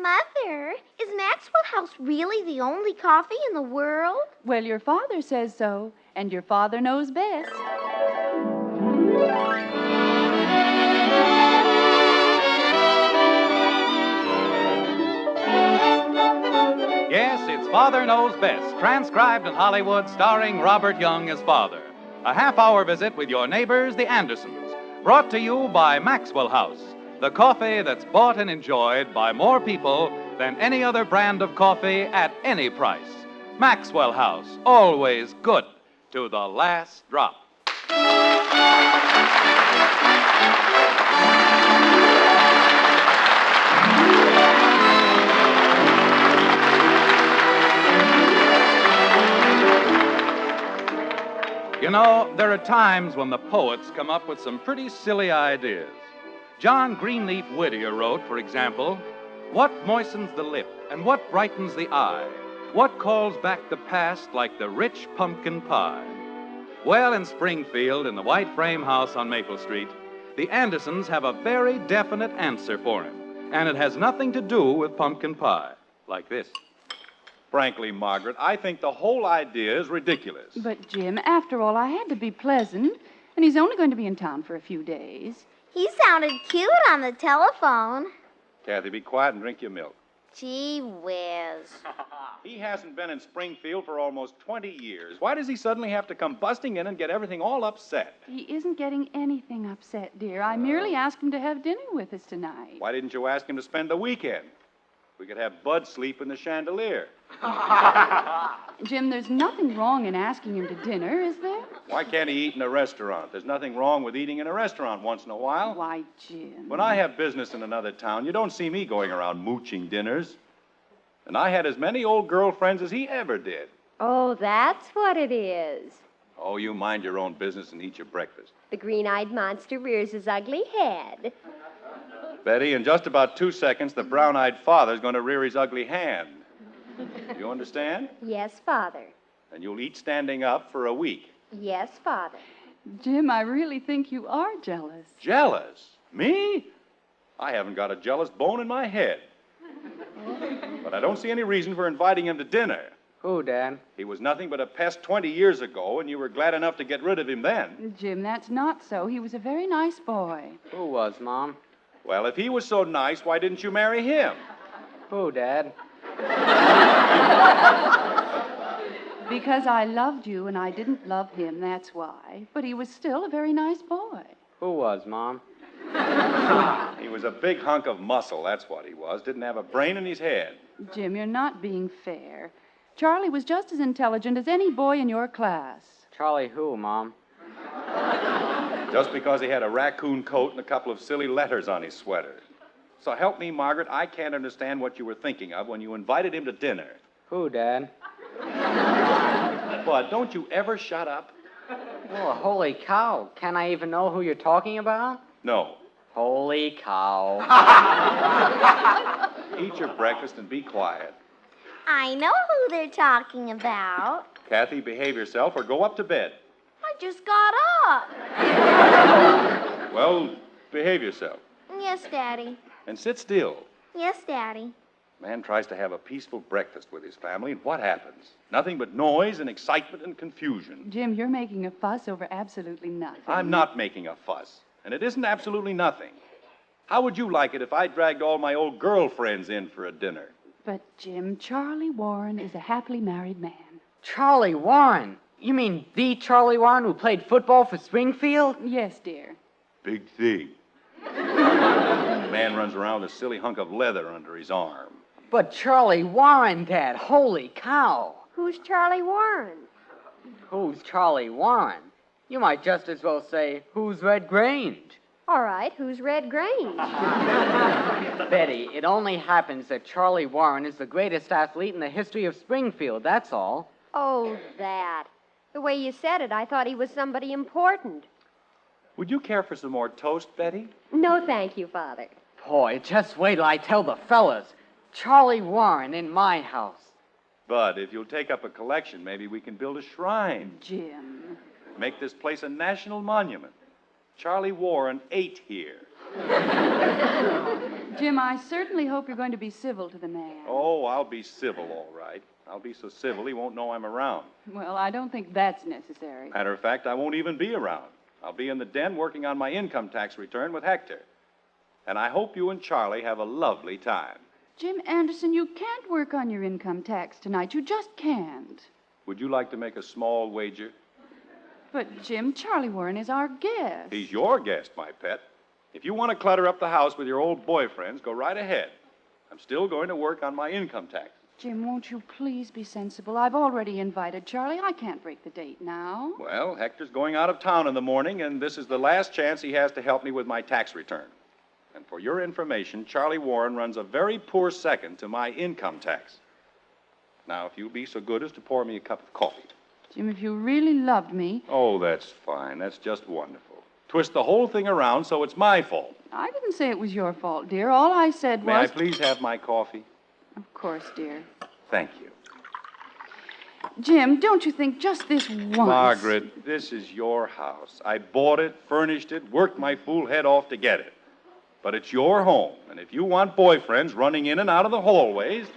Mother, is Maxwell House really the only coffee in the world? Well, your father says so, and your father knows best. Yes, it's Father Knows Best, transcribed in Hollywood, starring Robert Young as father. A half-hour visit with your neighbors, the Andersons. Brought to you by Maxwell House, the coffee that's bought and enjoyed by more people than any other brand of coffee at any price. Maxwell House, always good to the last drop. You know, there are times when the poets come up with some pretty silly ideas. John Greenleaf Whittier wrote, for example, "What moistens the lip and what brightens the eye? What calls back the past like the rich pumpkin pie?" Well, in Springfield, in the white frame house on Maple Street, the Andersons have a very definite answer for him, and it has nothing to do with pumpkin pie. Like this. Frankly, Margaret, I think the whole idea is ridiculous. But, Jim, after all, I had to be pleasant, and he's only going to be in town for a few days. He sounded cute on the telephone. Kathy, be quiet and drink your milk. Gee whiz. He hasn't been in Springfield for almost 20 years. Why does he suddenly have to come busting in and get everything all upset? He isn't getting anything upset, dear. I merely asked him to have dinner with us tonight. Why didn't you ask him to spend the weekend? We could have Bud sleep in the chandelier. Jim, there's nothing wrong in asking him to dinner, is there? Why can't he eat in a restaurant? There's nothing wrong with eating in a restaurant once in a while. Why, Jim. When I have business in another town, you don't see me going around mooching dinners. And I had as many old girlfriends as he ever did. Oh, that's what it is. Oh, you mind your own business and eat your breakfast. The green-eyed monster rears his ugly head. Betty, in just about 2 seconds, the brown-eyed father's going to rear his ugly hand. You understand? Yes, Father. And you'll eat standing up for a week. Yes, Father. Jim, I really think you are jealous. Jealous? Me? I haven't got a jealous bone in my head. But I don't see any reason for inviting him to dinner. Who, Dad? He was nothing but a pest 20 years ago, and you were glad enough to get rid of him then. Jim, that's not so. He was a very nice boy. Who was, Mom? Well, if he was so nice, why didn't you marry him? Who, Dad? Because I loved you and I didn't love him, that's why. But he was still a very nice boy. Who was, Mom? He was a big hunk of muscle, that's what he was. Didn't have a brain in his head. Jim, you're not being fair. Charlie was just as intelligent as any boy in your class. Charlie who, Mom? Just because he had a raccoon coat and a couple of silly letters on his sweater. So help me, Margaret, I can't understand what you were thinking of when you invited him to dinner. Who, Dad? Bud, don't you ever shut up? Oh, holy cow. Can I even know who you're talking about? No. Holy cow. Eat your breakfast and be quiet. I know who they're talking about. Kathy, behave yourself or go up to bed. I just got up. Well, behave yourself. Yes, Daddy. And sit still. Yes, Daddy. Man tries to have a peaceful breakfast with his family, and what happens? Nothing but noise and excitement and confusion. Jim, you're making a fuss over absolutely nothing. I'm not making a fuss, and it isn't absolutely nothing. How would you like it if I dragged all my old girlfriends in for a dinner? But, Jim, Charlie Warren is a happily married man. Charlie Warren? You mean the Charlie Warren who played football for Springfield? Yes, dear. Big thing. Man runs around with a silly hunk of leather under his arm. But Charlie Warren, Dad. Holy cow. Who's Charlie Warren? Who's Charlie Warren? You might just as well say, who's Red Grange? All right, who's Red Grange? Betty, it only happens that Charlie Warren is the greatest athlete in the history of Springfield, that's all. Oh, that. The way you said it, I thought he was somebody important. Would you care for some more toast, Betty? No, thank you, Father. Boy, just wait till I tell the fellas. Charlie Warren in my house. Bud, if you'll take up a collection, maybe we can build a shrine. Jim. Make this place a national monument. Charlie Warren ate here. Jim, I certainly hope you're going to be civil to the man. Oh, I'll be civil, all right. I'll be so civil he won't know I'm around. Well, I don't think that's necessary. Matter of fact, I won't even be around. I'll be in the den working on my income tax return with Hector. And I hope you and Charlie have a lovely time. Jim Anderson, you can't work on your income tax tonight. You just can't. Would you like to make a small wager? But, Jim, Charlie Warren is our guest. He's your guest, my pet. If you want to clutter up the house with your old boyfriends, go right ahead. I'm still going to work on my income tax. Jim, won't you please be sensible? I've already invited Charlie. I can't break the date now. Well, Hector's going out of town in the morning, and this is the last chance he has to help me with my tax return. And for your information, Charlie Warren runs a very poor second to my income tax. Now, if you'll be so good as to pour me a cup of coffee. Jim, if you really loved me... Oh, that's fine. That's just wonderful. Twist the whole thing around so it's my fault. I didn't say it was your fault, dear. All I said was... May I please have my coffee? Of course, dear. Thank you. Jim, don't you think just this once... Margaret, this is your house. I bought it, furnished it, worked my fool head off to get it. But it's your home, and if you want boyfriends running in and out of the hallways...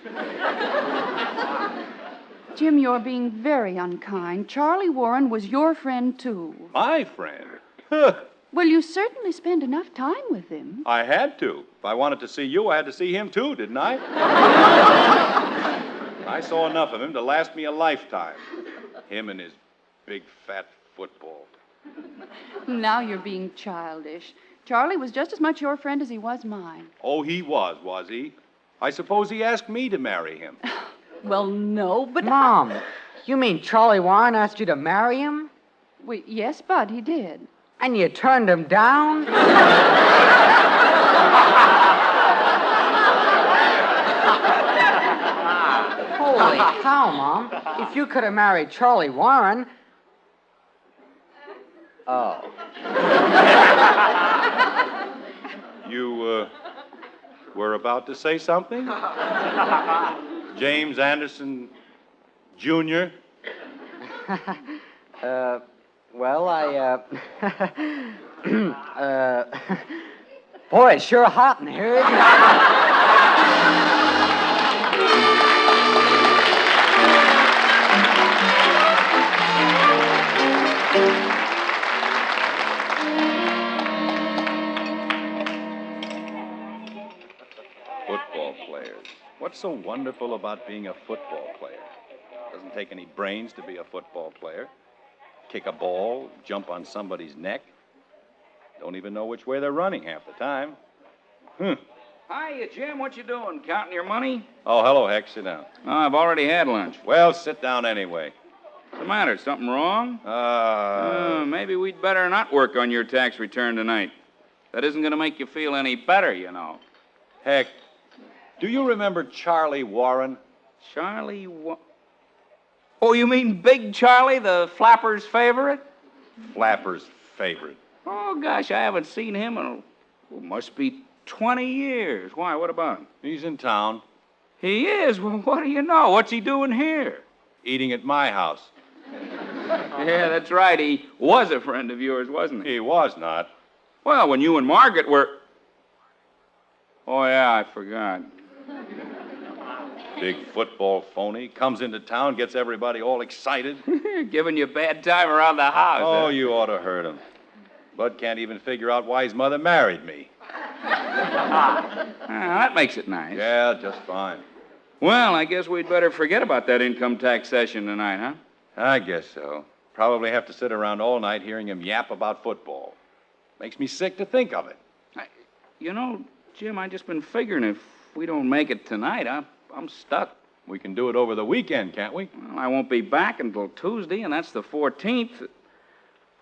Jim, you're being very unkind. Charlie Warren was your friend, too. My friend? Huh. Well, you certainly spend enough time with him. I had to. If I wanted to see you, I had to see him, too, didn't I? I saw enough of him to last me a lifetime. Him and his big, fat football. Now you're being childish. Charlie was just as much your friend as he was mine. Oh, he was he? I suppose he asked me to marry him. Well, no, but... Mom, you mean Charlie Warren asked you to marry him? Well, yes, Bud, he did. And you turned him down? Holy cow, Mom. If you could have married Charlie Warren... Oh. You, were about to say something? James Anderson, Jr.? Well, boy, it's sure hot in here, isn't Football players. What's so wonderful about being a football player? Doesn't take any brains to be a football player. Kick a ball, jump on somebody's neck. Don't even know which way they're running half the time. Hiya, Jim. What you doing? Counting your money? Oh, hello, Heck. Sit down. Oh, I've already had lunch. Well, sit down anyway. What's the matter? Something wrong? Maybe we'd better not work on your tax return tonight. That isn't going to make you feel any better, you know. Heck, do you remember Charlie Warren? Charlie Oh, you mean Big Charlie, the flapper's favorite? Flapper's favorite. Oh, gosh, I haven't seen him in, must be 20 years. Why, what about him? He's in town, He is? Well, what do you know? What's he doing here? eating at my house. Yeah, that's right. He was a friend of yours, wasn't he? He was not. Well, when you and Margaret were... Oh, yeah, I forgot. Big football phony. Comes into town, gets everybody all excited. Giving you a bad time around the house. Oh, huh? you ought to heard him. Bud can't even figure out why his mother married me. That makes it nice. Yeah, just fine. Well, I guess we'd better forget about that income tax session tonight, huh? I guess so. Probably have to sit around all night hearing him yap about football. Makes me sick to think of it. You know, Jim, I just been figuring if we don't make it tonight, I'm stuck. We can do it over the weekend, can't we? Well, I won't be back until Tuesday, and that's the 14th.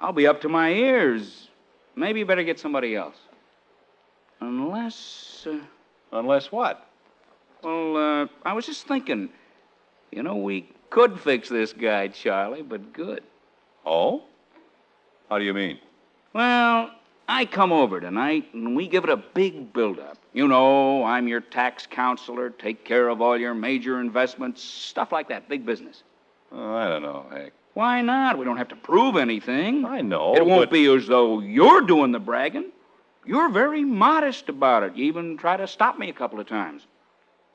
I'll be up to my ears. Maybe you better get somebody else. Unless... Unless what? Well, I was just thinking, you know, we could fix this guy, Charlie, but good. Oh? How do you mean? Well, I come over tonight, and we give it a big build-up. You know, I'm your tax counselor, take care of all your major investments, stuff like that, big business. Oh, I don't know, Heck. Why not? We don't have to prove anything. I know, It won't but- be as though you're doing the bragging. You're very modest about it. You even try to stop me a couple of times.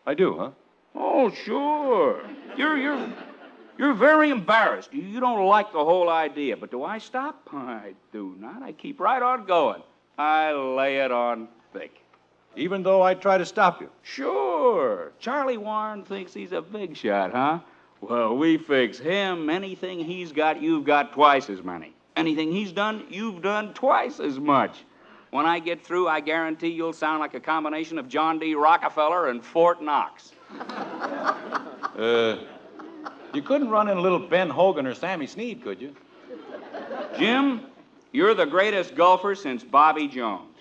I do, huh? Oh, sure. You're very embarrassed. You don't like the whole idea. But do I stop? I do not. I keep right on going. I lay it on thick. Even though I try to stop you. Sure. Charlie Warren thinks he's a big shot, huh? Well, we fix him. Anything he's got, you've got twice as many. Anything he's done, you've done twice as much. When I get through, I guarantee you'll sound like a combination of John D. Rockefeller and Fort Knox. You couldn't run in a little Ben Hogan or Sammy Snead, could you? Jim, you're the greatest golfer since Bobby Jones.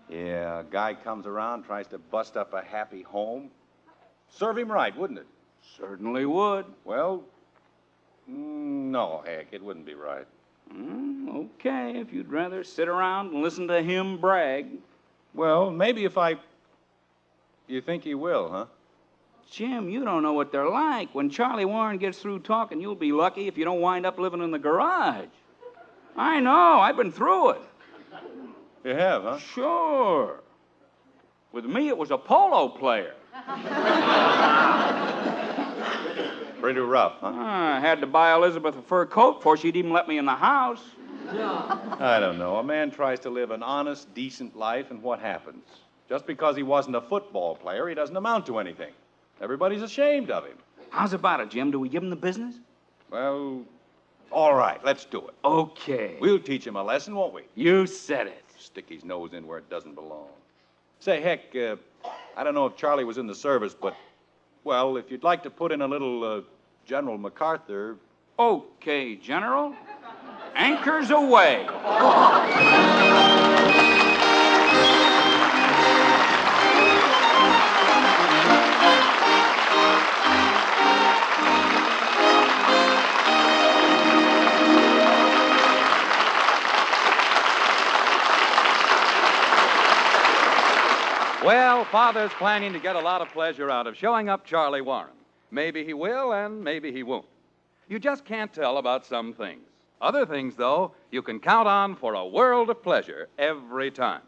Yeah, a guy comes around, tries to bust up a happy home. Serve him right, wouldn't it? Certainly would. Well, no, Heck, it wouldn't be right. Okay, if you'd rather sit around and listen to him brag. Well, maybe if I... You think he will, huh? Jim, you don't know what they're like. When Charlie Warren gets through talking, you'll be lucky if you don't wind up living in the garage. I know, I've been through it. You have, huh? Sure. With me, it was a polo player. Pretty rough, huh? I had to buy Elizabeth a fur coat before she'd even let me in the house. I don't know. A man tries to live an honest, decent life, and what happens? Just because he wasn't a football player, he doesn't amount to anything. Everybody's ashamed of him. How's about it, Jim? Do we give him the business? Well, all right, let's do it. Okay. We'll teach him a lesson, won't we? You said it. Stick his nose in where it doesn't belong. Say, Heck, I don't know if Charlie was in the service, but, well, if you'd like to put in a little General MacArthur... Okay, General. Anchors away. Well, Father's planning to get a lot of pleasure out of showing up Charlie Warren. Maybe he will, and maybe he won't. You just can't tell about some things. Other things, though, you can count on for a world of pleasure every time.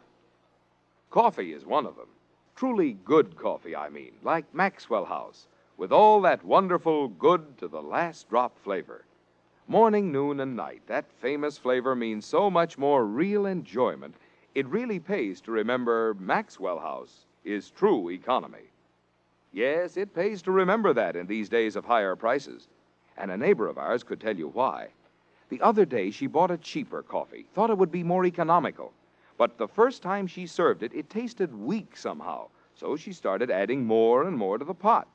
Coffee is one of them. Truly good coffee, I mean, like Maxwell House, with all that wonderful good to the last drop flavor. Morning, noon, and night, that famous flavor means so much more real enjoyment, it really pays to remember Maxwell House is true economy. Yes, it pays to remember that in these days of higher prices. And a neighbor of ours could tell you why. The other day, she bought a cheaper coffee, thought it would be more economical. But the first time she served it, it tasted weak somehow, so she started adding more and more to the pot.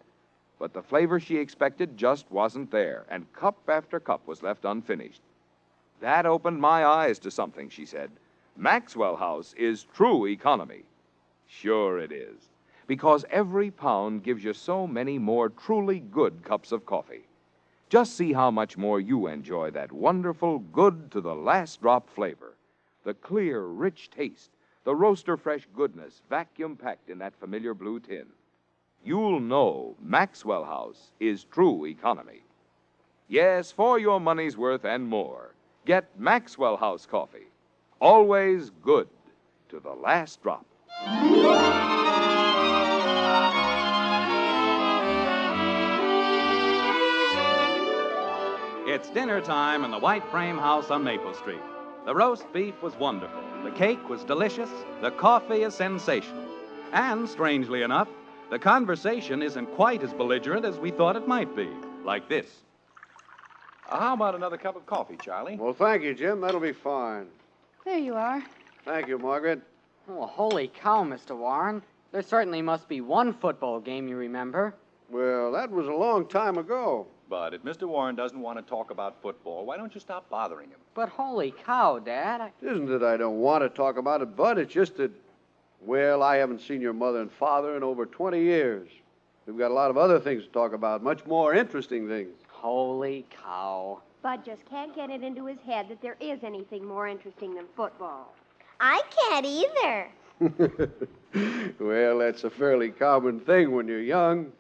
But the flavor she expected just wasn't there, and cup after cup was left unfinished. That opened my eyes to something, she said. Maxwell House is true economy. Sure it is, because every pound gives you so many more truly good cups of coffee. Just see how much more you enjoy that wonderful, good to the last drop flavor. The clear, rich taste, the roaster fresh goodness vacuum-packed in that familiar blue tin. You'll know Maxwell House is true economy. Yes, for your money's worth and more, get Maxwell House coffee. Always good to the last drop. It's dinner time in the White Frame House on Maple Street. The roast beef was wonderful. The cake was delicious. The coffee is sensational. And, strangely enough, the conversation isn't quite as belligerent as we thought it might be. Like this. How about another cup of coffee, Charlie? Well, thank you, Jim. That'll be fine. There you are. Thank you, Margaret. Oh, holy cow, Mr. Warren. There certainly must be one football game you remember. Well, that was a long time ago. But if Mr. Warren doesn't want to talk about football, why don't you stop bothering him? But holy cow, Dad. It isn't that I don't want to talk about it, Bud. It's just that, well, I haven't seen your mother and father in over 20 years. We've got a lot of other things to talk about, much more interesting things. Holy cow. Bud just can't get it into his head that there is anything more interesting than football. I can't either. Well, that's a fairly common thing when you're young.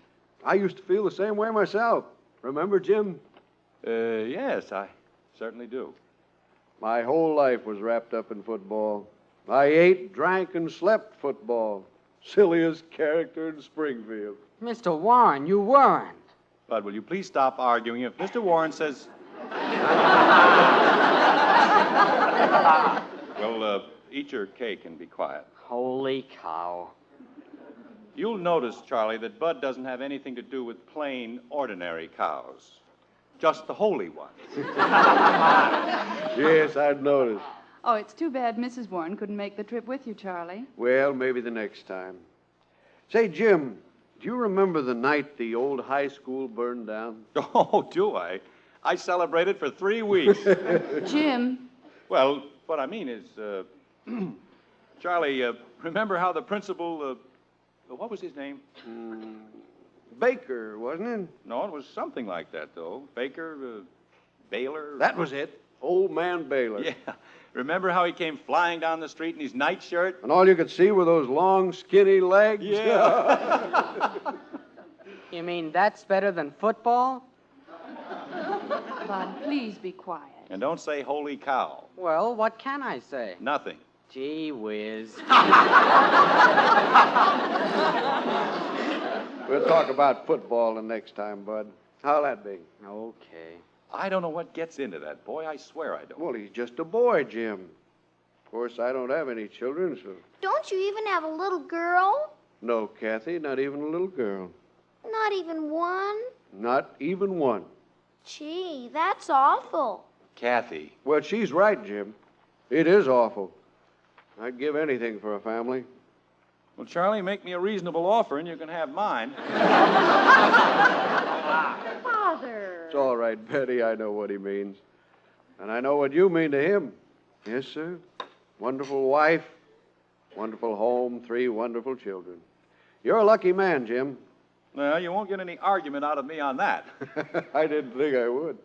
I used to feel the same way myself. Remember, Jim? Yes, I certainly do. My whole life was wrapped up in football. I ate, drank, and slept football. Silliest character in Springfield. Mr. Warren, you weren't. Bud, will you please stop arguing? If Mr. Warren says... Well, eat your cake and be quiet. Holy cow. You'll notice, Charlie, that Bud doesn't have anything to do with plain, ordinary cows. Just the holy ones. Yes, I've noticed. Oh, it's too bad Mrs. Warren couldn't make the trip with you, Charlie. Well, maybe the next time. Say, Jim, do you remember the night the old high school burned down? Oh, do I? I celebrated for 3 weeks. Jim. Well, what I mean is, Charlie, remember how the principal, what was his name? Baker, wasn't it? No, it was something like that, though. Baker, Baylor. That was it. Old man Baylor. Yeah. Remember how he came flying down the street in his nightshirt? And all you could see were those long, skinny legs? Yeah. You mean that's better than football? Bud, please be quiet. And don't say holy cow. Well, what can I say? Nothing. Gee whiz. We'll talk about football the next time, Bud. How'll that be? Okay. I don't know what gets into that boy. I swear I don't. Well, he's just a boy, Jim. Of course, I don't have any children, so... Don't you even have a little girl? No, Kathy, not even a little girl. Not even one? Not even one. Gee, that's awful. Kathy. Well, she's right, Jim. It is awful. I'd give anything for a family. Well, Charlie, make me a reasonable offer and you can have mine. Father. It's all right, Betty. I know what he means. And I know what you mean to him. Yes, sir. Wonderful wife, wonderful home, 3 wonderful children. You're a lucky man, Jim. Well, you won't get any argument out of me on that. I didn't think I would.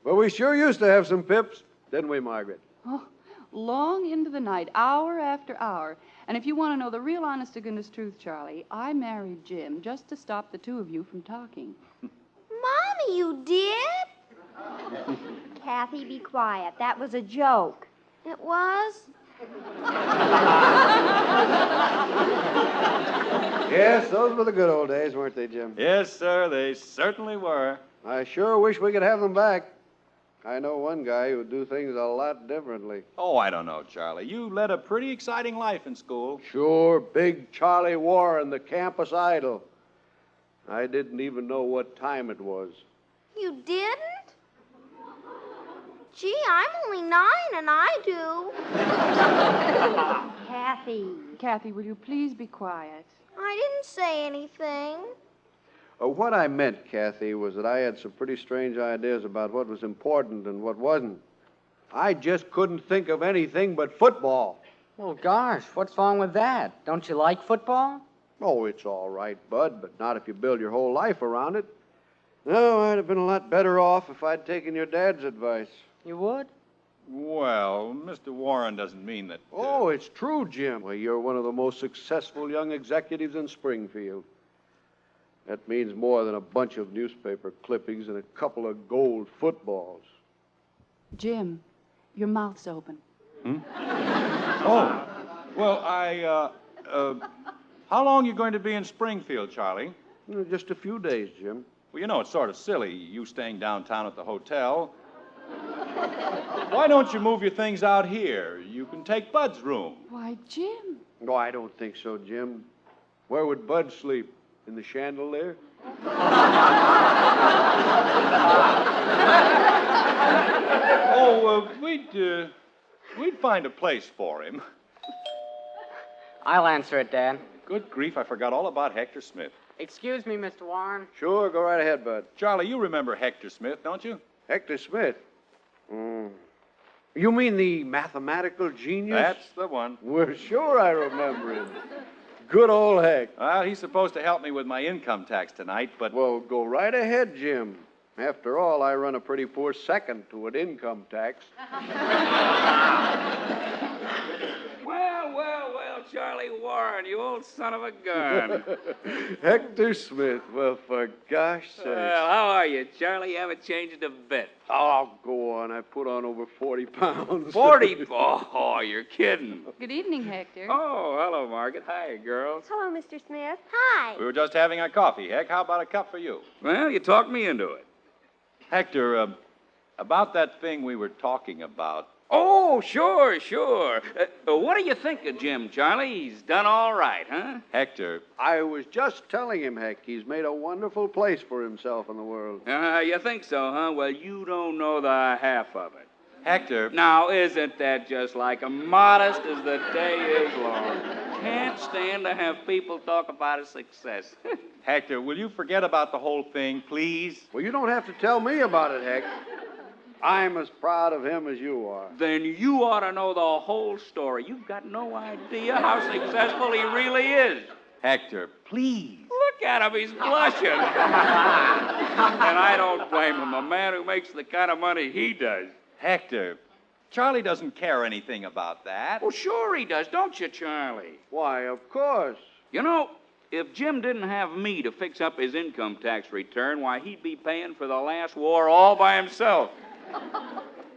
But we sure used to have some pips, didn't we, Margaret? Oh, long into the night, hour after hour. And if you want to know the real honest-to-goodness truth, Charlie, I married Jim just to stop the two of you from talking. Mommy, you did? Kathy, be quiet. That was a joke. It was? Yes, those were the good old days, weren't they, Jim? Yes, sir, they certainly were. I sure wish we could have them back. I know one guy who'd do things a lot differently. Oh, I don't know, Charlie. You led a pretty exciting life in school. Sure, big Charlie Warren, the campus idol. I didn't even know what time it was. You didn't? Gee, I'm only 9 and I do. Kathy. Kathy, will you please be quiet? I didn't say anything. What I meant, Kathy, was that I had some pretty strange ideas about what was important and what wasn't. I just couldn't think of anything but football. Well, gosh, what's wrong with that? Don't you like football? Oh, it's all right, Bud, but not if you build your whole life around it. No, I'd have been a lot better off if I'd taken your dad's advice. You would? Well, Mr. Warren doesn't mean that... Oh, it's true, Jim. Well, you're one of the most successful young executives in Springfield. That means more than a bunch of newspaper clippings and a couple of gold footballs. Jim, your mouth's open. Oh, well, how long are you going to be in Springfield, Charlie? Just a few days, Jim. Well, you know, it's sort of silly, you staying downtown at the hotel. Why don't you move your things out here? You can take Bud's room. Why, Jim. No, I don't think so, Jim. Where would Bud sleep? In the chandelier? Oh, we'd find a place for him. I'll answer it, Dad. Good grief, I forgot all about Hector Smith. Excuse me, Mr. Warren. Sure, go right ahead, Bud. Charlie, you remember Hector Smith, don't you? Hector Smith? You mean the mathematical genius? That's the one. Well, sure I remember him. Good old Heck. Well, he's supposed to help me with my income tax tonight, but... Well, go right ahead, Jim. After all, I run a pretty poor second to an income tax. Well, Charlie Warren, you old son of a gun. Hector Smith. Well, for gosh sakes. Well, how are you, Charlie? You haven't changed a bit. Oh, go on. I put on over 40 pounds. 40? Oh, you're kidding. Good evening, Hector. Oh, hello, Margaret. Hi, girls. Hello, Mr. Smith. Hi. We were just having a coffee, Heck. How about a cup for you? Well, you talked me into it. Hector, about that thing we were talking about. Oh, sure. What do you think of Jim, Charlie? He's done all right, huh? Hector, I was just telling him, Heck, he's made a wonderful place for himself in the world. You think so, huh? Well, you don't know the half of it. Hector. Now, isn't that just like him? Modest as the day is long. Can't stand to have people talk about his success. Hector, will you forget about the whole thing, please? Well, you don't have to tell me about it, Heck. I'm as proud of him as you are. Then you ought to know the whole story. You've got no idea how successful he really is. Hector, please. Look at him, he's blushing. And I don't blame him, a man who makes the kind of money he does. Hector, Charlie doesn't care anything about that. Well, sure he does, don't you, Charlie? Why, of course. You know, if Jim didn't have me to fix up his income tax return, why, he'd be paying for the last war all by himself.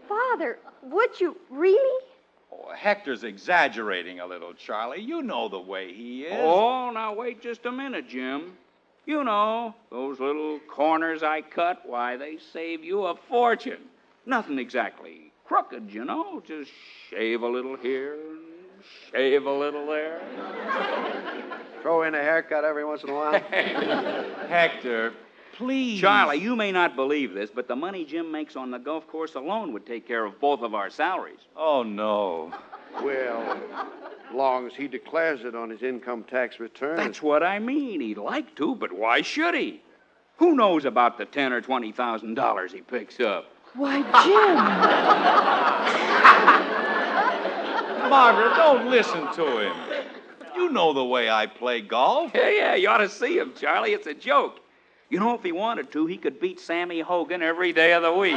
Father, would you really? Oh, Hector's exaggerating a little, Charlie. You know the way he is. Oh, now wait just a minute, Jim. You know, those little corners I cut, why, they save you a fortune. Nothing exactly crooked, you know. Just shave a little here and shave a little there. Throw in a haircut every once in a while. Hector, please. Charlie, you may not believe this, but the money Jim makes on the golf course alone would take care of both of our salaries. Oh, no. Well, as long as he declares it on his income tax return. That's what I mean. He'd like to, but why should he? Who knows about the $10,000 or $20,000 he picks up? Why, Jim. Margaret, don't listen to him. You know the way I play golf. Yeah, you ought to see him, Charlie. It's a joke. You know, if he wanted to, he could beat Sammy Hogan every day of the week.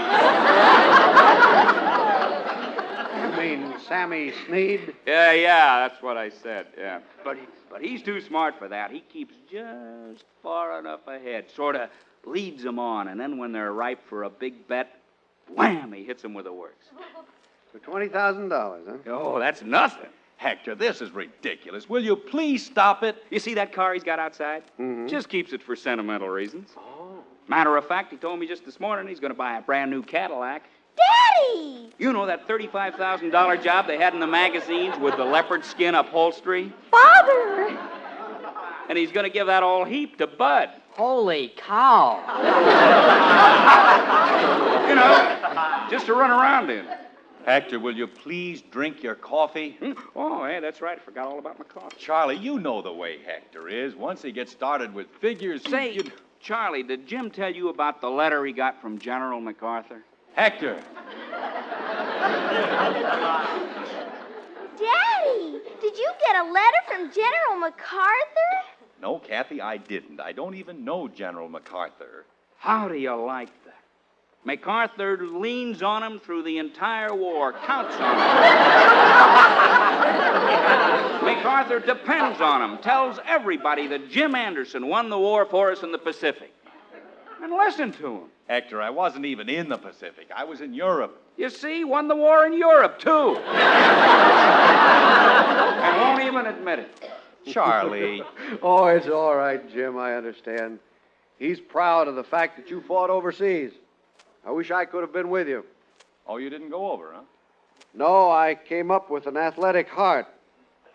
You mean Sammy Sneed? Yeah, that's what I said, yeah. But he's too smart for that. He keeps just far enough ahead, sort of leads them on, and then when they're ripe for a big bet, wham, he hits them with the works. For $20,000, huh? Oh, that's nothing. Hector, this is ridiculous. Will you please stop it? You see that car he's got outside? Mm-hmm. Just keeps it for sentimental reasons. Oh. Matter of fact, he told me just this morning he's going to buy a brand new Cadillac. Daddy! You know that $35,000 job they had in the magazines with the leopard skin upholstery? Father! And he's going to give that all heap to Bud. Holy cow. You know, just to run around in. Hector, will you please drink your coffee? Oh, hey, that's right. I forgot all about my coffee. Charlie, you know the way Hector is. Once he gets started with figures... Say, Charlie, did Jim tell you about the letter he got from General MacArthur? Hector! Daddy! Did you get a letter from General MacArthur? No, Kathy, I didn't. I don't even know General MacArthur. How do you like that? MacArthur leans on him through the entire war, counts on him. MacArthur depends on him, tells everybody that Jim Anderson won the war for us in the Pacific. And listen to him. Hector, I wasn't even in the Pacific. I was in Europe. You see, won the war in Europe, too. And won't even admit it. Charlie. Oh, it's all right, Jim. I understand. He's proud of the fact that you fought overseas. I wish I could have been with you. Oh, you didn't go over, huh? No, I came up with an athletic heart.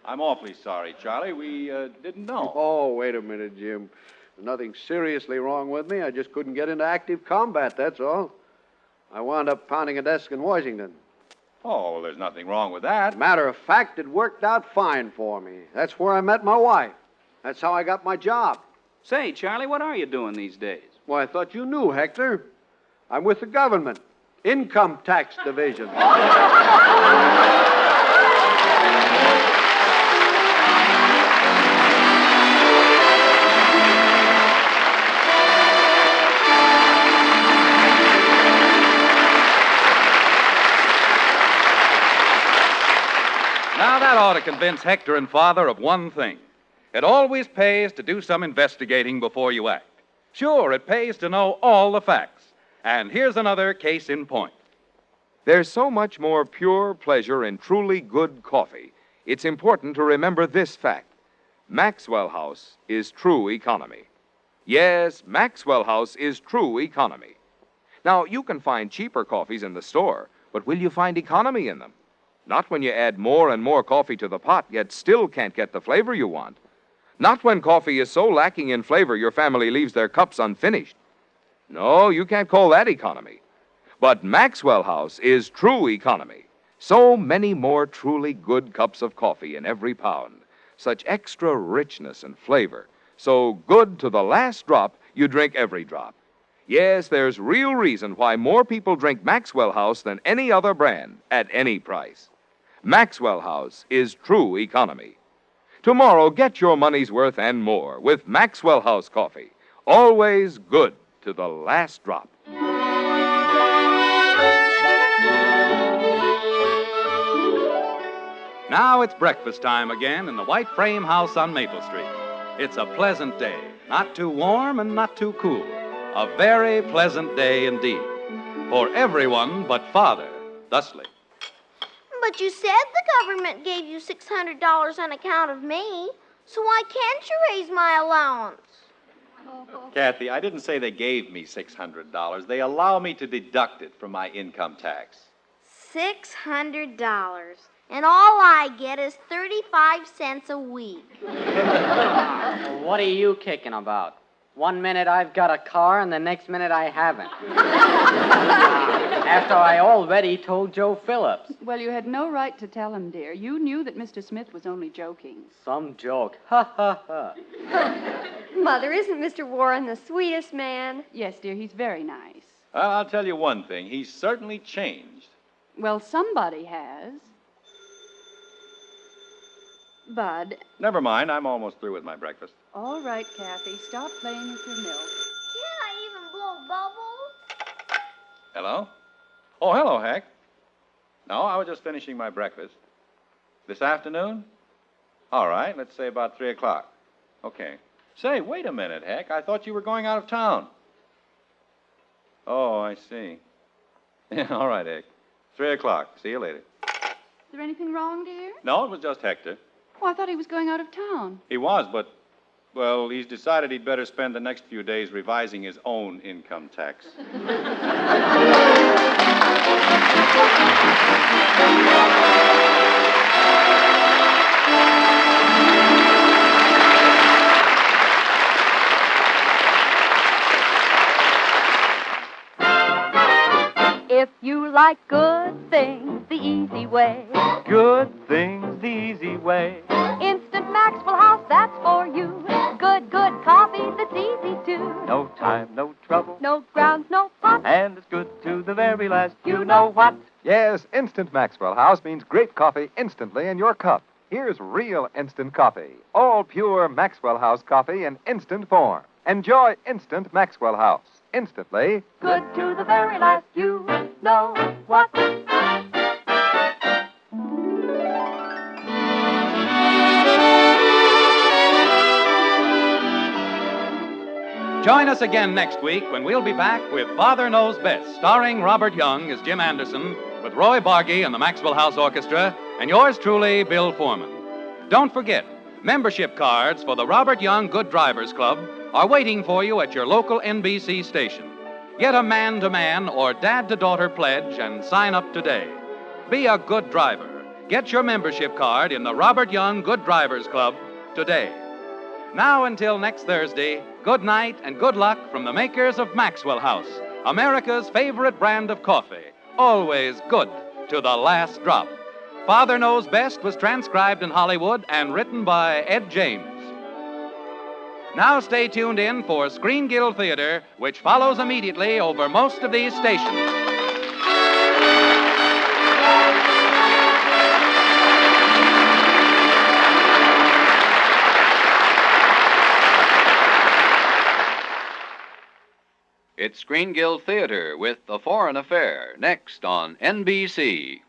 I'm awfully sorry, Charlie. We didn't know. Oh, wait a minute, Jim. There's nothing seriously wrong with me. I just couldn't get into active combat, that's all. I wound up pounding a desk in Washington. Oh, well, there's nothing wrong with that. Matter of fact, it worked out fine for me. That's where I met my wife. That's how I got my job. Say, Charlie, what are you doing these days? Well, I thought you knew, Hector. I'm with the government. Income Tax Division. Now, that ought to convince Hector and Father of one thing. It always pays to do some investigating before you act. Sure, it pays to know all the facts. And here's another case in point. There's so much more pure pleasure in truly good coffee. It's important to remember this fact. Maxwell House is true economy. Yes, Maxwell House is true economy. Now, you can find cheaper coffees in the store, but will you find economy in them? Not when you add more and more coffee to the pot, yet still can't get the flavor you want. Not when coffee is so lacking in flavor your family leaves their cups unfinished. No, you can't call that economy. But Maxwell House is true economy. So many more truly good cups of coffee in every pound. Such extra richness and flavor. So good to the last drop, you drink every drop. Yes, there's real reason why more people drink Maxwell House than any other brand at any price. Maxwell House is true economy. Tomorrow, get your money's worth and more with Maxwell House coffee. Always good to the last drop. Now it's breakfast time again in the White Frame House on Maple Street. It's a pleasant day, not too warm and not too cool. A very pleasant day indeed. For everyone but Father, thusly. But you said the government gave you $600 on account of me, so why can't you raise my allowance? Kathy, I didn't say they gave me $600. They allow me to deduct it from my income tax. $600. And all I get is 35 cents a week. Well, what are you kicking about? 1 minute I've got a car, and the next minute I haven't. After I already told Joe Phillips. Well, you had no right to tell him, dear. You knew that Mr. Smith was only joking. Some joke. Ha, ha, ha. Mother, isn't Mr. Warren the sweetest man? Yes, dear, he's very nice. Well, I'll tell you one thing. He's certainly changed. Well, somebody has. Bud. Never mind. I'm almost through with my breakfast. All right, Kathy, stop playing with your milk. Can't I even blow bubbles? Hello? Oh, hello, Heck. No, I was just finishing my breakfast. This afternoon? All right, let's say about 3 o'clock. Okay. Say, wait a minute, Heck. I thought you were going out of town. Oh, I see. Yeah, all right, Heck. 3 o'clock. See you later. Is there anything wrong, dear? No, it was just Hector. Oh, I thought he was going out of town. He was, but, well, he's decided he'd better spend the next few days revising his own income tax. If you like good things the easy way, good things the easy way. Instant Maxwell House, that's for you. Good coffee that's easy too. No time, no trouble, No grounds, no pot. and it's good to the very last. You know what? Yes, Instant Maxwell House means great coffee instantly in your cup. Here's real instant coffee. All pure Maxwell House coffee in instant form. Enjoy instant Maxwell House. Instantly. Good to the very last. You know what? Join us again next week when we'll be back with Father Knows Best, starring Robert Young as Jim Anderson, with Roy Bargy and the Maxwell House Orchestra, and yours truly, Bill Foreman. Don't forget, membership cards for the Robert Young Good Drivers Club are waiting for you at your local NBC station. Get a man-to-man or dad-to-daughter pledge and sign up today. Be a good driver. Get your membership card in the Robert Young Good Drivers Club today. Now until next Thursday, good night and good luck from the makers of Maxwell House, America's favorite brand of coffee. Always good to the last drop. Father Knows Best was transcribed in Hollywood and written by Ed James. Now stay tuned in for Screen Guild Theater, which follows immediately over most of these stations. It's Screen Guild Theater with The Foreign Affair, next on NBC.